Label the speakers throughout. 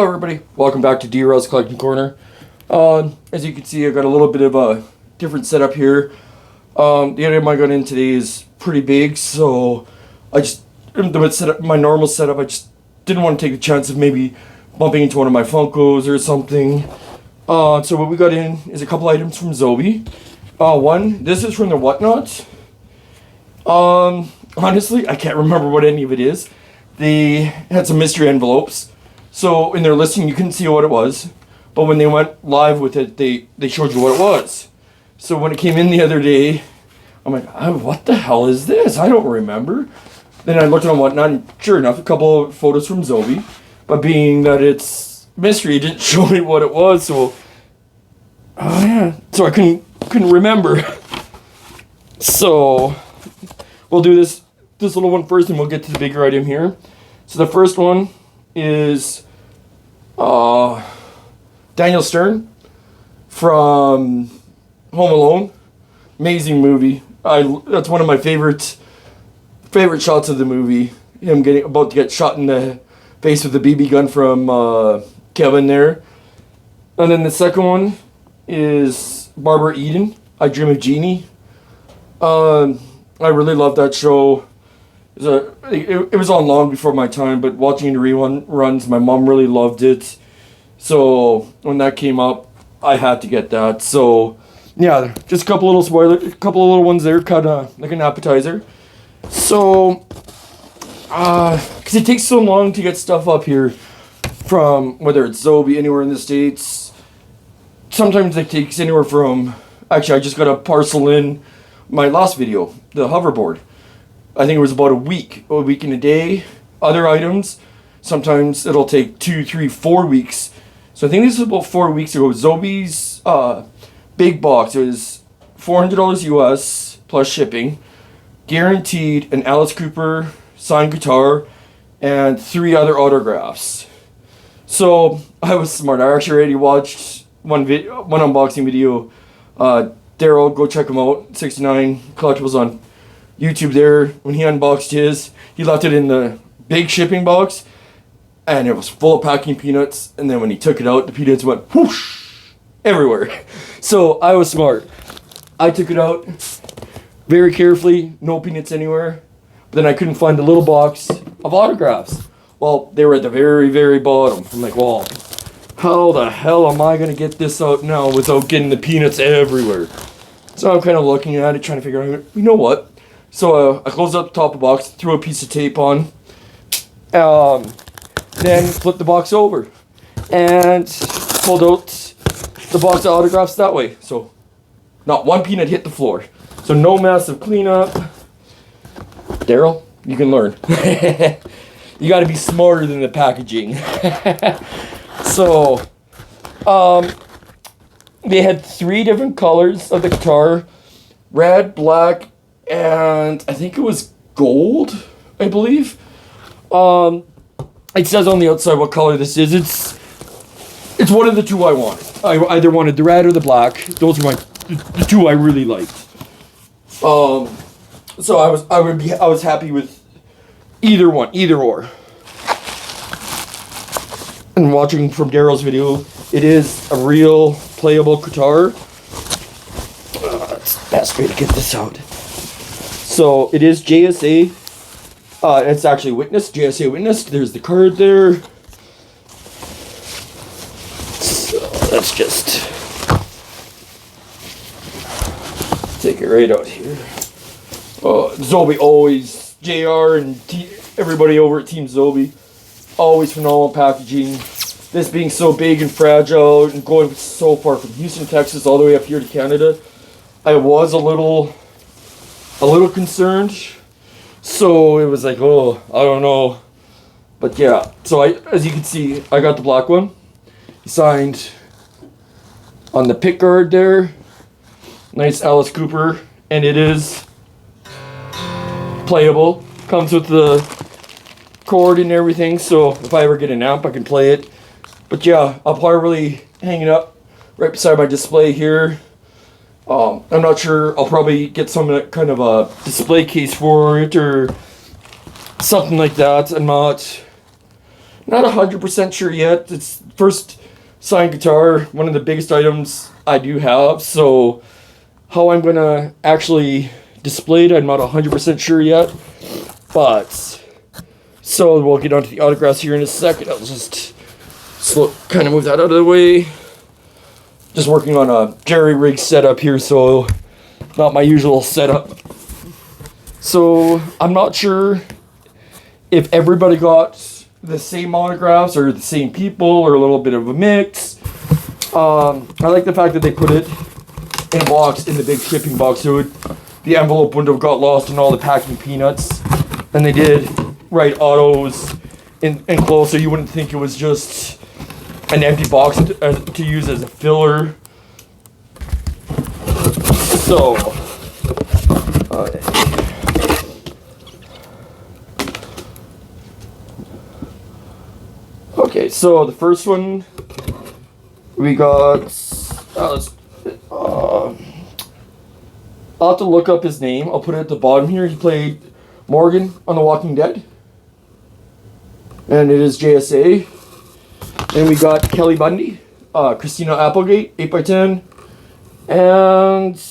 Speaker 1: Hello everybody, welcome back to D-Rail's Collecting Corner. As you can see, I've got a little bit of a different setup here. The item I got in today is pretty big, so my normal setup, I just didn't want to take the chance of maybe bumping into one of my Funkos or something. So what we got in is a couple items from Zobi. This is from the Whatnot. Honestly, I can't remember what any of it is. They had some mystery envelopes. So in their listing, you couldn't see what it was. But when they went live with it, they showed you what it was. So when it came in the other day, I'm like, what the hell is this? I don't remember. Then I looked on Whatnot, and sure enough, a couple of photos from Zobi. But being that it's mystery, it didn't show me what it was. So, so I couldn't remember. So we'll do this little one first, and we'll get to the bigger item here. So the first one is Daniel Stern from Home Alone. Amazing movie. That's one of my favorite shots of the movie. Him about to get shot in the face with a BB gun from Kevin there. And then the second one is Barbara Eden, I Dream of Jeannie. I really love that show. It was on long before my time, but watching the reruns, my mom really loved it. So when that came up, I had to get that. So yeah, just a couple little little ones there, kind of like an appetizer. So, because it takes so long to get stuff up here from whether it's Zobi, anywhere in the States. Sometimes it takes anywhere from, actually I just got a parcel in my last video, the hoverboard. I think it was about a week and a day. Other items, sometimes it'll take 2, 3, 4 weeks. So I think this was about 4 weeks ago. Zobi's big box. It was $400 US plus shipping. Guaranteed an Alice Cooper signed guitar and 3 other autographs. So I was smart. I actually already watched one unboxing video. Daryl, go check him out. 69 Collectibles on YouTube there. When he unboxed his, he left it in the big shipping box and it was full of packing peanuts, and then when he took it out, the peanuts went whoosh everywhere. So I was smart. I took it out very carefully, no peanuts anywhere. But then I couldn't find the little box of autographs. Well, they were at the very, very bottom. I'm like, well, how the hell am I gonna get this out now without getting the peanuts everywhere? So I'm kind of looking at it, trying to figure out, you know what? So I closed up the top of the box, threw a piece of tape on, then flipped the box over, and pulled out the box of autographs that way. So not one peanut hit the floor. So no massive cleanup. Daryl, you can learn. You got to be smarter than the packaging. So they had 3 different colors of the guitar: red, black, and I think it was gold, I believe. It says on the outside what color this is. It's one of the 2 I wanted. I either wanted the red or the black. Those are the 2 I really liked. So I was happy with either one, either or. And watching from Daryl's video, it is a real playable guitar. That's the best way to get this out. So it is JSA. It's actually witnessed, JSA witnessed. There's the card there. So let's just take it right out here. Zobi always, JR and everybody over at Team Zobi, always phenomenal packaging. This being so big and fragile and going so far from Houston, Texas, all the way up here to Canada, I was a little concerned. So it was like, oh, I don't know. But yeah, so as you can see, I got the black one. He signed on the pick guard there. Nice Alice Cooper, and it is playable. Comes with the cord and everything, so if I ever get an amp, I can play it. But yeah, I'll probably hang it up right beside my display here. I'm not sure. I'll probably get some kind of a display case for it or something like that. I'm not Not 100% sure yet. It's first signed guitar, one of the biggest items I do have. So how I'm going to actually display it, I'm not 100% sure yet. But, so we'll get onto the autographs here in a second. I'll just kind of move that out of the way. Just working on a jerry rig setup here, so not my usual setup. So I'm not sure if everybody got the same autographs or the same people or a little bit of a mix. I like the fact that they put it in a box, in the big shipping box, so the envelope wouldn't have got lost in all the packing peanuts. And they did write autos in close, so you wouldn't think it was just an empty box to use as a filler. So, okay, so the first one we got. I'll have to look up his name. I'll put it at the bottom here. He played Morgan on The Walking Dead, and it is JSA. And we got Kelly Bundy, Christina Applegate, 8x10, and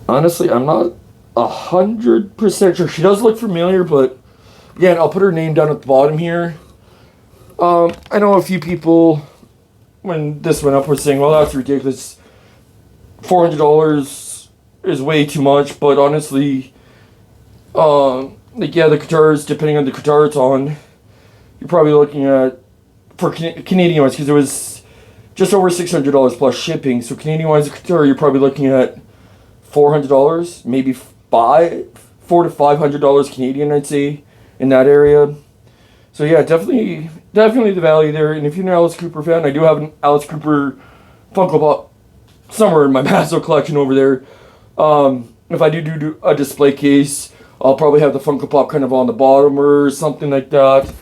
Speaker 1: honestly, I'm not 100% sure. She does look familiar, but again, I'll put her name down at the bottom here. I know a few people, when this went up, were saying, well, that's ridiculous. $400 is way too much, but honestly, like, yeah, the guitars, depending on the guitar it's on, you're probably looking at, for Canadian ones, because it was just over $600 plus shipping, so Canadian wise, the guitar, you're probably looking at $400, maybe $400 to $500 Canadian, I'd say, in that area. So yeah, definitely the value there. And if you're an Alice Cooper fan, I do have an Alice Cooper Funko Pop somewhere in my massive collection over there. If I do a display case, I'll probably have the Funko Pop kind of on the bottom or something like that.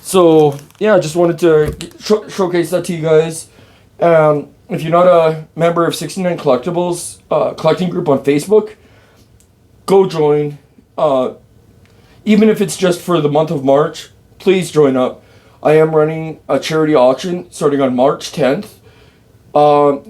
Speaker 1: So yeah, I just wanted to showcase that to you guys. If you're not a member of 69 Collectibles collecting group on Facebook, go join. Even if it's just for the month of March, please join up. I am running a charity auction starting on March 10th.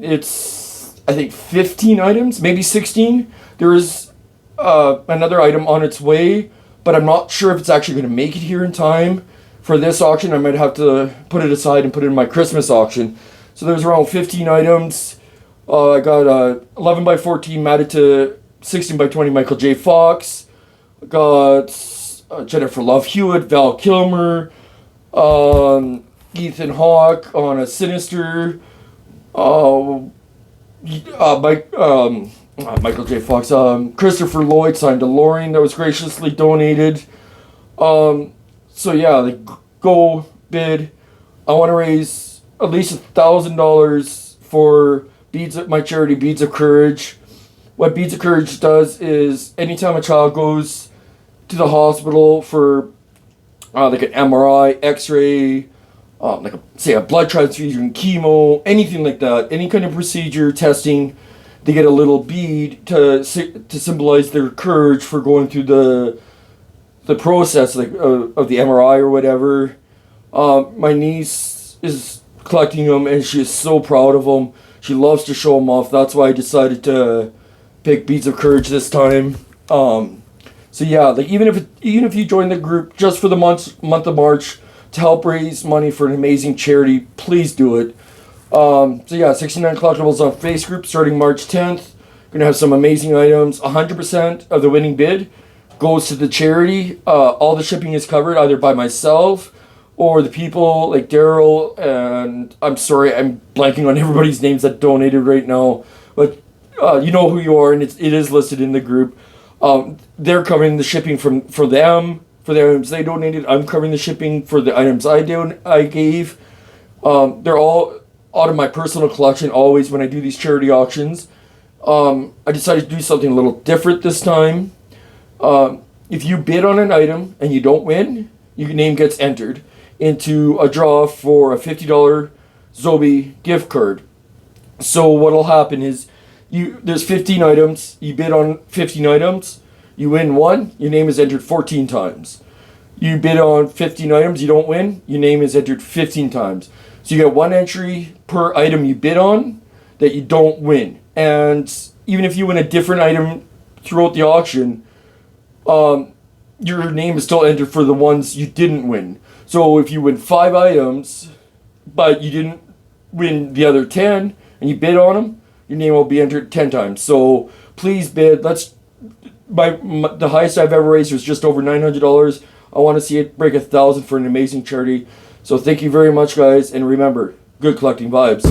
Speaker 1: It's, I think, 15 items, maybe 16. There is another item on its way, but I'm not sure if it's actually going to make it here in time for this auction. I might have to put it aside and put it in my Christmas auction. So there's around 15 items. I got 11 by 14 matted to 16 by 20 Michael J. Fox. I got Jennifer Love Hewitt, Val Kilmer, Ethan Hawke on a Sinister, Michael J. Fox, Christopher Lloyd signed to Lorraine that was graciously donated. So yeah, go bid. I want to raise at least $1,000 for my charity, Beads of Courage. What Beads of Courage does is anytime a child goes to the hospital for like an MRI, X-ray, like say a blood transfusion, chemo, anything like that, any kind of procedure, testing, they get a little bead to symbolize their courage for going through the process of the MRI or whatever. My niece is collecting them and she is so proud of them. She loves to show them off. That's why I decided to pick Beads of Courage this time. So yeah, like even if you join the group just for the month of March to help raise money for an amazing charity, please do it. So yeah, 69 Collectibles on Facebook group starting March 10th. Gonna have some amazing items. 100% of the winning bid goes to the charity. All the shipping is covered either by myself or the people like Daryl, and I'm sorry, I'm blanking on everybody's names that donated right now, but you know who you are, and it is listed in the group. They're covering the shipping for them, for the items they donated. I'm covering the shipping for the items I gave. They're all out of my personal collection always when I do these charity auctions. I decided to do something a little different this time. If you bid on an item and you don't win, your name gets entered into a draw for a $50 Zobi gift card. So what'll happen is there's 15 items, you bid on 15 items, you win one, your name is entered 14 times. You bid on 15 items, you don't win, your name is entered 15 times. So you get one entry per item you bid on that you don't win. And even if you win a different item throughout the auction, your name is still entered for the ones you didn't win. So if you win 5 items, but you didn't win the other 10, and you bid on them, your name will be entered 10 times. So please bid. The highest I've ever raised was just over $900. I want to see it break 1,000 for an amazing charity. So thank you very much, guys, and remember, good collecting vibes.